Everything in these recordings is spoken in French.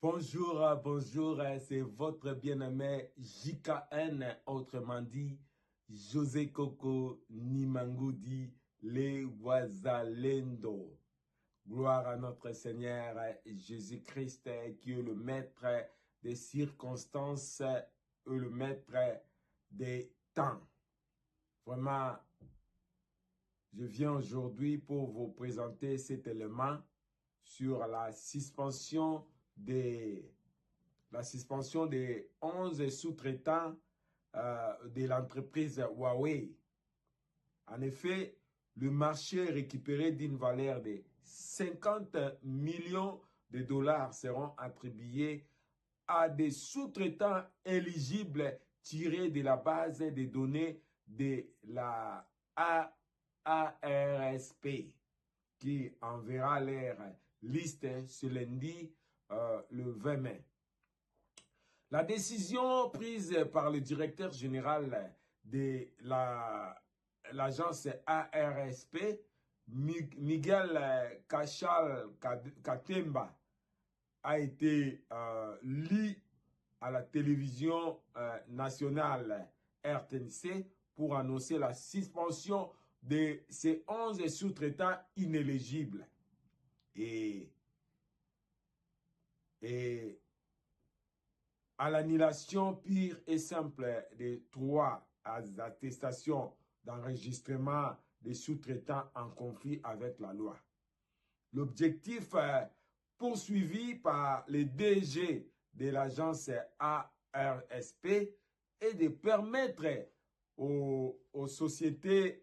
Bonjour, c'est votre bien-aimé JKN, autrement dit, José Coco Nimangudi Le Wazalendo. Gloire à notre Seigneur Jésus-Christ qui est le maître des circonstances et le maître des temps. Vraiment, je viens aujourd'hui pour vous présenter cet élément sur la suspension des 11 sous-traitants de l'entreprise Huawei. En effet, le marché récupéré d'une valeur de 50 millions de dollars seront attribués à des sous-traitants éligibles tirés de la base de données de la ARSP qui enverra leur liste ce lundi le 20 mai. La décision prise par le directeur général de l'agence ARSP, Miguel Cachal Katemba, a été lue à la télévision nationale RTNC pour annoncer la suspension de ces 11 sous-traitants inéligibles. Et à l'annulation pure et simple de 3 attestations d'enregistrement des sous-traitants en conflit avec la loi. L'objectif poursuivi par les DG de l'agence ARSP est de permettre aux sociétés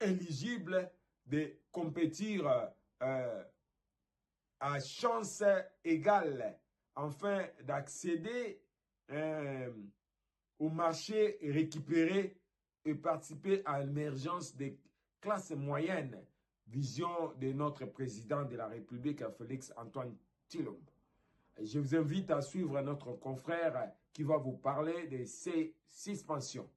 éligibles de compétir à chance égale afin d'accéder au marché récupéré et participer à l'émergence des classes moyennes, vision de notre président de la République, Félix Antoine Tshilombo. Je vous invite à suivre notre confrère qui va vous parler de ces suspensions.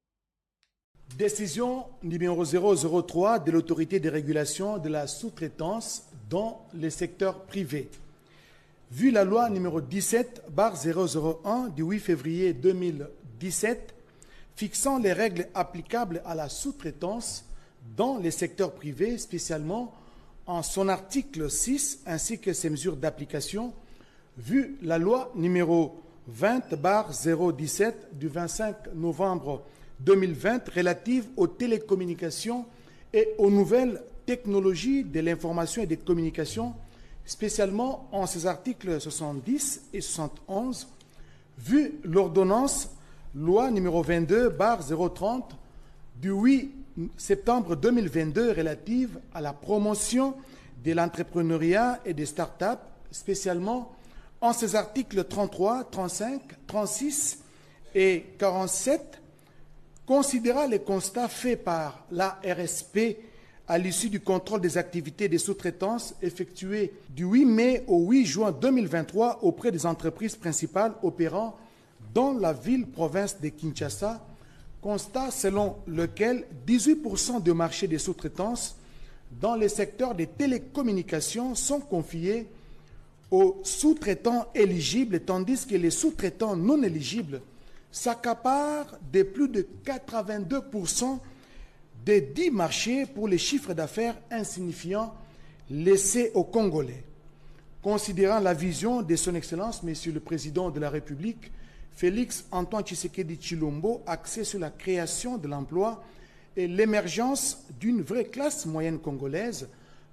Décision numéro 003 de l'autorité de régulation de la sous-traitance dans les secteurs privés. Vu la loi numéro 17/001 du 8 février 2017 fixant les règles applicables à la sous-traitance dans les secteurs privés, spécialement en son article 6 ainsi que ses mesures d'application, vu la loi numéro 20/017 du 25 novembre 2020 relative aux télécommunications et aux nouvelles technologies de l'information et des communications, spécialement en ses articles 70 et 71, vu l'ordonnance loi numéro 22/030 du 8 septembre 2022 relative à la promotion de l'entrepreneuriat et des startups, spécialement en ses articles 33, 35, 36 et 47, considérant les constats faits par la RSP à l'issue du contrôle des activités de sous-traitance effectué du 8 mai au 8 juin 2023 auprès des entreprises principales opérant dans la ville-province de Kinshasa, constat selon lequel 18% du marché des sous-traitances dans les secteurs des télécommunications sont confiés aux sous-traitants éligibles, tandis que les sous-traitants non éligibles s'accaparent de plus de 82% des 10 marchés pour les chiffres d'affaires insignifiants laissés aux Congolais. Considérant la vision de son Excellence, Monsieur le Président de la République, Félix Antoine Tshisekedi Tshilombo, axé sur la création de l'emploi et l'émergence d'une vraie classe moyenne congolaise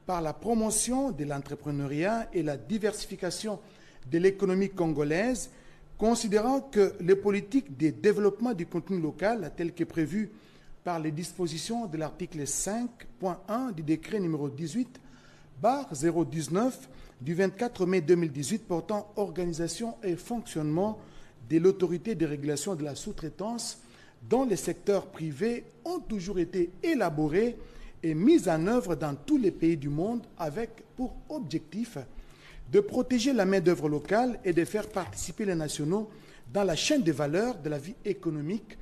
par la promotion de l'entrepreneuriat et la diversification de l'économie congolaise, considérant que les politiques de développement du contenu local, telles que prévues par les dispositions de l'article 5.1 du décret numéro 18/019 du 24 mai 2018 portant organisation et fonctionnement de l'autorité de régulation de la sous-traitance dans les secteurs privés, ont toujours été élaborées et mises en œuvre dans tous les pays du monde avec pour objectif de protéger la main-d'œuvre locale et de faire participer les nationaux dans la chaîne de valeur de la vie économique,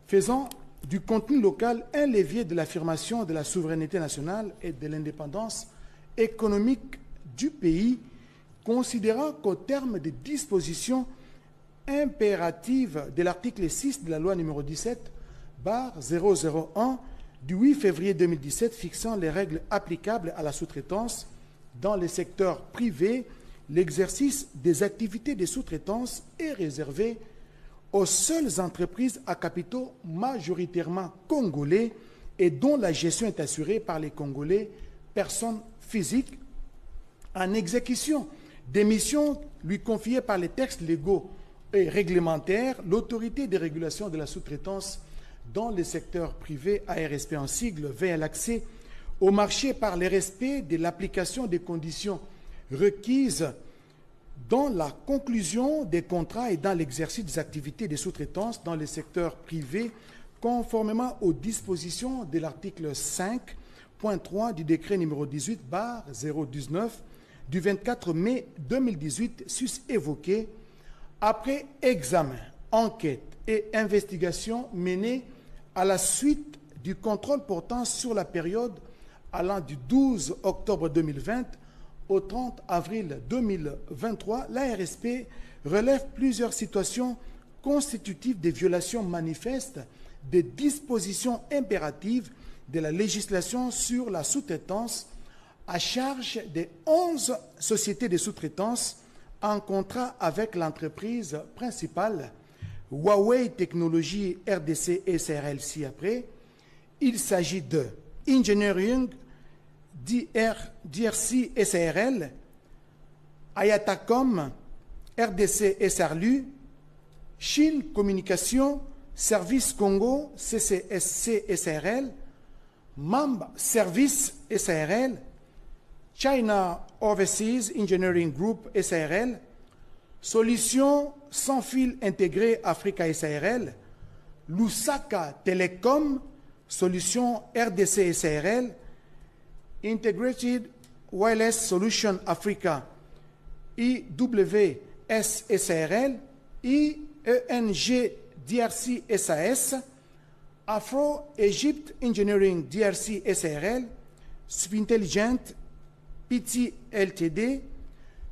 faisant du contenu local un levier de l'affirmation de la souveraineté nationale et de l'indépendance économique du pays, considérant qu'au terme des dispositions impératives de l'article 6 de la loi numéro 17/001 du 8 février 2017 fixant les règles applicables à la sous-traitance dans le secteur privé, l'exercice des activités de sous-traitance est réservé aux seules entreprises à capitaux majoritairement congolais et dont la gestion est assurée par les Congolais, personnes physiques, en exécution des missions lui confiées par les textes légaux et réglementaires, l'autorité de régulation de la sous-traitance dans le secteur privé, ARSP en sigle, veille à l'accès au marché par le respect de l'application des conditions requises dans la conclusion des contrats et dans l'exercice des activités de sous-traitance dans le secteur privé, conformément aux dispositions de l'article 5.3 du décret numéro 18/019 du 24 mai 2018 sus-évoqué, après examen, enquête et investigation menée à la suite du contrôle portant sur la période allant du 12 octobre 2020 au 30 avril 2023, l'ARSP relève plusieurs situations constitutives de violations manifestes des dispositions impératives de la législation sur la sous-traitance à charge des 11 sociétés de sous-traitance en contrat avec l'entreprise principale Huawei Technologies RDC SRL ci-après. Il s'agit de Engineering DRC SRL, Ayatacom RDC SRLU, Chine Communication Service Congo CCSC SRL, MAMB Service SRL, China Overseas Engineering Group SRL, Solutions sans fil intégré Africa SRL, Lusaka Telecom, Solutions RDC SRL, Integrated Wireless Solution Africa IWS SRL, IENG DRC SAS, Afro Egypt Engineering DRC SRL, Subintelligent PT Ltd,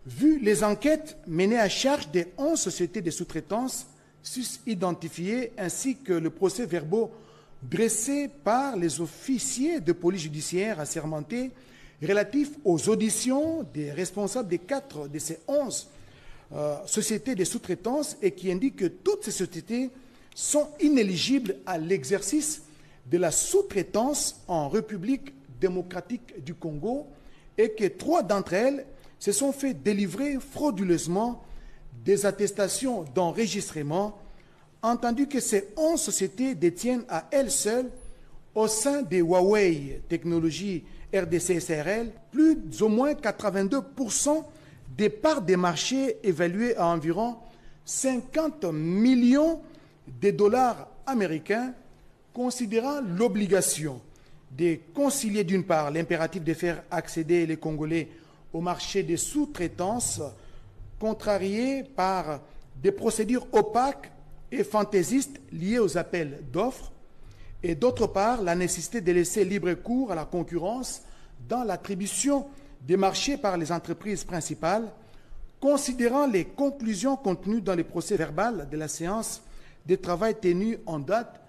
vu les enquêtes menées à charge des 11 sociétés de sous-traitance sus-identifiées ainsi que le procès-verbaux dressés par les officiers de police judiciaire assermentés relatifs aux auditions des responsables des 4 de ces 11 sociétés de sous-traitance et qui indiquent que toutes ces sociétés sont inéligibles à l'exercice de la sous-traitance en République démocratique du Congo et que 3 d'entre elles se sont fait délivrer frauduleusement des attestations d'enregistrement, entendu que ces 11 sociétés détiennent à elles seules, au sein des Huawei Technologies RDC SRL, plus ou moins 82% des parts des marchés évaluées à environ 50 millions de dollars américains, considérant l'obligation de concilier d'une part l'impératif de faire accéder les Congolais au marché des sous-traitance, contrarié par des procédures opaques et fantaisistes liées aux appels d'offres, et d'autre part la nécessité de laisser libre cours à la concurrence dans l'attribution des marchés par les entreprises principales, considérant les conclusions contenues dans les procès-verbal de la séance de travail tenue en date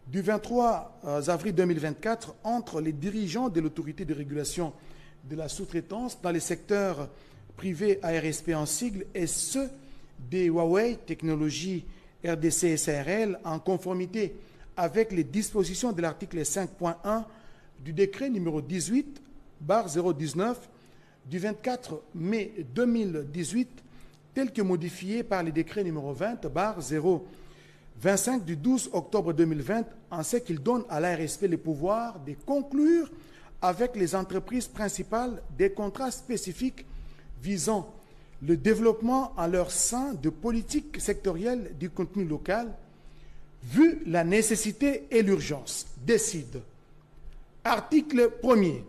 du 23 avril 2024 entre les dirigeants de l'autorité de régulation de la sous-traitance dans les secteurs privés ARSP en sigle et ceux des Huawei Technologies RDC SRL en conformité avec les dispositions de l'article 5.1 du décret numéro 18/019 du 24 mai 2018 tel que modifié par le décret numéro 20/025 du 12 octobre 2020 en ce qu'il donne à l'ARSP le pouvoir de conclure avec les entreprises principales des contrats spécifiques visant le développement en leur sein de politiques sectorielles du contenu local, vu la nécessité et l'urgence, décide. Article 1er.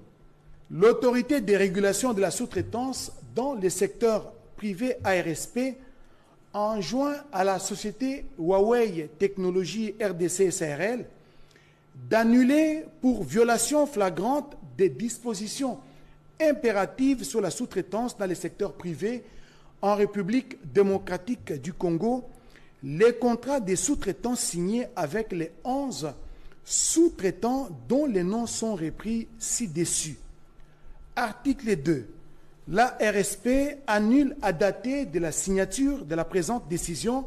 L'autorité des régulations de la sous-traitance dans les secteurs privés ARSP enjoint à la société Huawei Technologies RDC SRL d'annuler pour violation flagrante des dispositions impératives sur la sous-traitance dans les secteurs privés en République démocratique du Congo, les contrats des sous-traitants signés avec les 11 sous-traitants dont les noms sont repris ci-dessus. Article 2. La RSP annule à dater de la signature de la présente décision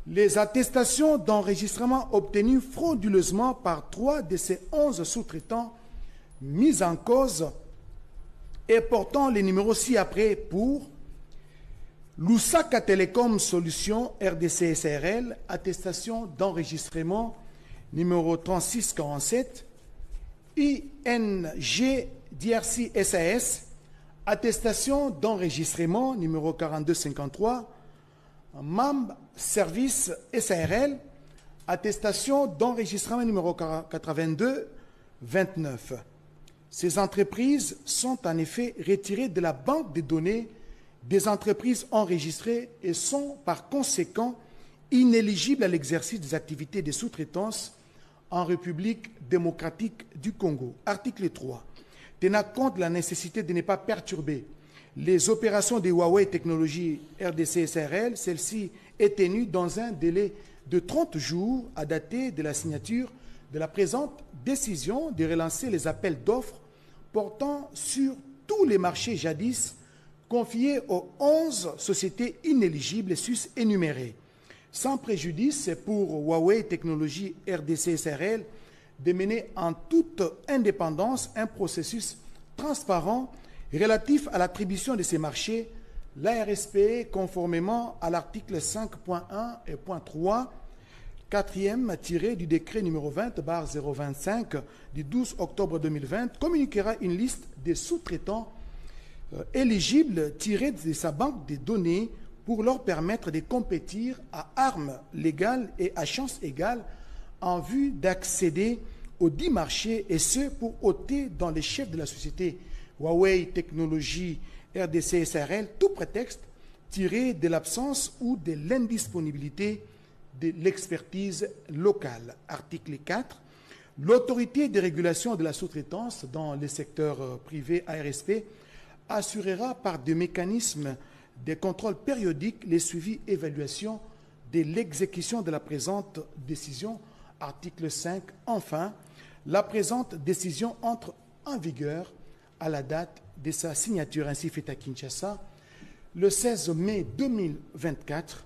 les attestations d'enregistrement obtenues frauduleusement par 3 de ces 11 sous-traitants mis en cause et portant les numéros ci-après pour Lusaka Telecom Solutions RDC SARL, attestation d'enregistrement numéro 3647, ING DRC SAS, attestation d'enregistrement numéro 4253, MAMB Service SARL, attestation d'enregistrement numéro 8229. Ces entreprises sont en effet retirées de la banque des données des entreprises enregistrées et sont par conséquent inéligibles à l'exercice des activités de sous-traitance en République démocratique du Congo. Article 3. Tenant compte de la nécessité de ne pas perturber les opérations de Huawei Technologies RDC SARL, celle-ci est tenue dans un délai de 30 jours à dater de la signature de la présente décision de relancer les appels d'offres portant sur tous les marchés jadis confiés aux 11 sociétés inéligibles sus énumérées. Sans préjudice, c'est pour Huawei Technologies RDC SARL de mener en toute indépendance un processus transparent relatif à l'attribution de ces marchés, l'ARSP, conformément à l'article 5.1 et .3, 4e tiré du décret numéro 20/025 du 12 octobre 2020, communiquera une liste des sous-traitants éligibles tirés de sa banque de données pour leur permettre de compétir à armes légales et à chances égales en vue d'accéder aux 10 marchés, et ce pour ôter dans les chefs de la société Huawei Technologies RDC SARL tout prétexte tiré de l'absence ou de l'indisponibilité de l'expertise locale. Article 4. L'autorité de régulation de la sous-traitance dans le secteur privé ARSP assurera par des mécanismes de contrôle périodiques les suivis et évaluations de l'exécution de la présente décision. Article 5. Enfin, la présente décision entre en vigueur à la date de sa signature ainsi faite à Kinshasa le 16 mai 2024.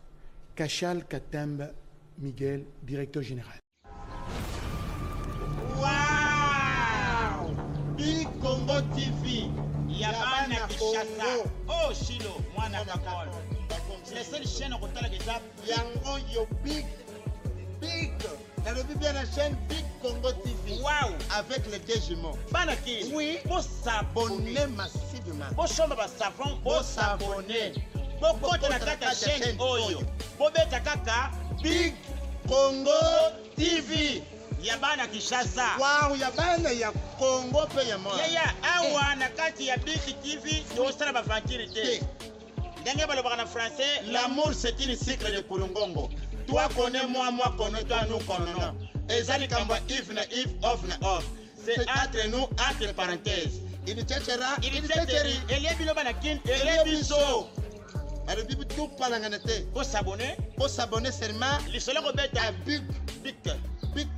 Kachal Katembe Miguel, directeur général. Wow! Big Congo TV. Yabana Kinshasa. Oh Shilo, mwana kakol. C'est la seule chaîne au total de ça. Yango yo big. Dans le bien la chaîne Big Congo TV. Wow! Avec les deux jumeaux. Banaki. Oui. Pour s'abonner Abonnez massivement. pour chambre ba savon pour s'abonner. Pour compte la carte chaîne Oyo. Pour beta kaka Big Congo TV. Yabana Kinshasa. Wow, ya bana ya Congo pe ya moi. Yaya awa na kati ya Big TV to sala ba vantité. Ndenge balobaka na français, L'amour c'est une cycle de Kulungongo. Toi connais moi connais toi, nous connaissons. Ezali kamba if na if, off na off. C'est entre nous, entre parenthèses. Il tchétchera, il teteri elebi loba na kin elebi so. Alors bibi tout palanganete. Pour s'abonner, Pour s'abonner seulement les solo robeta à Big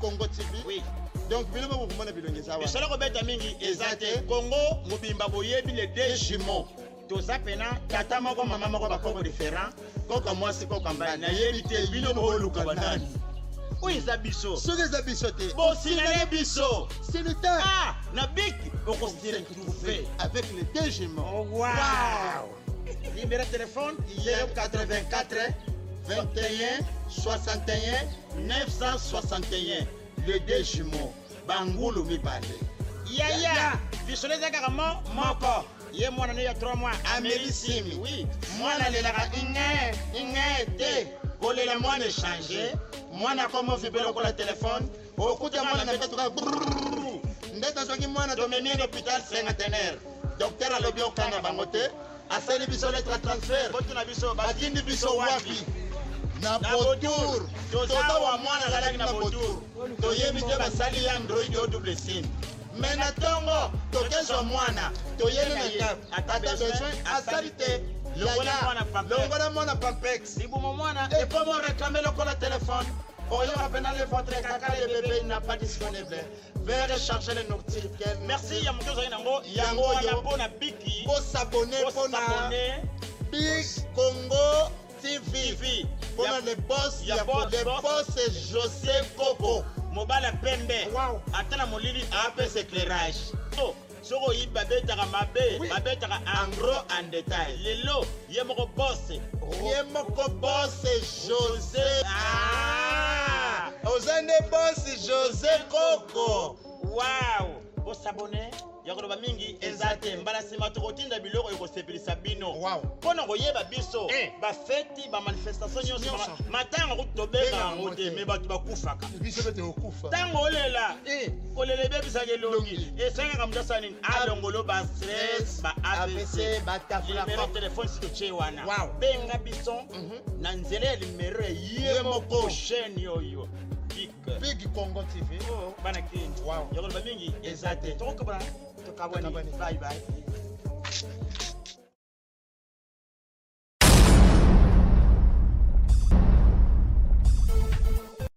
Congo TV. oui. Donc bilo mo kumona bilongi sawa. Les solo robeta mingi ezate Congo mobimba boyebi les deux jumeaux. Toza pena tata moko mama moko bakoko différent. Koko mwasi koko mbana. Na yebi te bino boluka banani. Oui, ça biso. Soki eza biso te. Bon, si na biso. C'est le temps. Ah, na big, on se retrouver. Avec les deux jumeaux. Oh, wow. Numéro de téléphone, 084 21 61 961. Les deux jumeaux. Bangulu mibale. Yaya, biso les agaramo, moko. Ye mwana ne ya 3 mois. Amélisimi. Oui. Mwana lelaka inge te. Kolela mwana échanger. Mwana komo vibelo kola téléphone. Okuta mwana na betuka. Ndeta soki mwana domeni l'hôpital cinquantenaire. Docteur alobi okanga bango te. Asali biso lettre transfert. Botuna biso Batindi biso wapi? Na Botour. Toza wa mwana zalaki na Botour. Toyebi te basali ya Android o double SIM. Mais na tongo tokezwa mwana toyeli na ndako ata besoin asali te lokola mwana pampex. longola mwana pampex. Libumo mwana. Et comment réclamer le téléphone? Orion appelle votre caca, le bébé n'a pas disponible. Veuillez recharger le notifications. Merci ya mtoto yango. Yango wana yo. pona biki. Pour s'abonner, pour Big Congo TV. Pour le boss, il y a le boss José Coco. Mobala pembe. Wow. Atana molili APS éclairage. Oh. Soko yi babetaka mabe, babetaka en gros en détail. Lelo, yemoko boss. Yemoko boss José. Ozande boss José Coco. Wow. Pour s'abonner, yakoloba mingi ezate mbala sima tokotinda biloko ekosepelisa bino. Wow. Pona koyeba biso, ba feti, ba manifestation nyonso, matanga kutobeka yango te, me bato bakufaka. Biso bete okufa. Tango olela, kolele bebisa kelongi. Esanga kamjasa nini? Alongolo ba stress, ba ABC, ba tafula numéro téléphone si toche wana. Wow. Benga biso, na nzele numéro yemoko chaîne yoyo. Big Congo TV. Oh, bana kindi. Wow. Yakoloba mingi ezate. Tokobana, tokabani. Bye bye.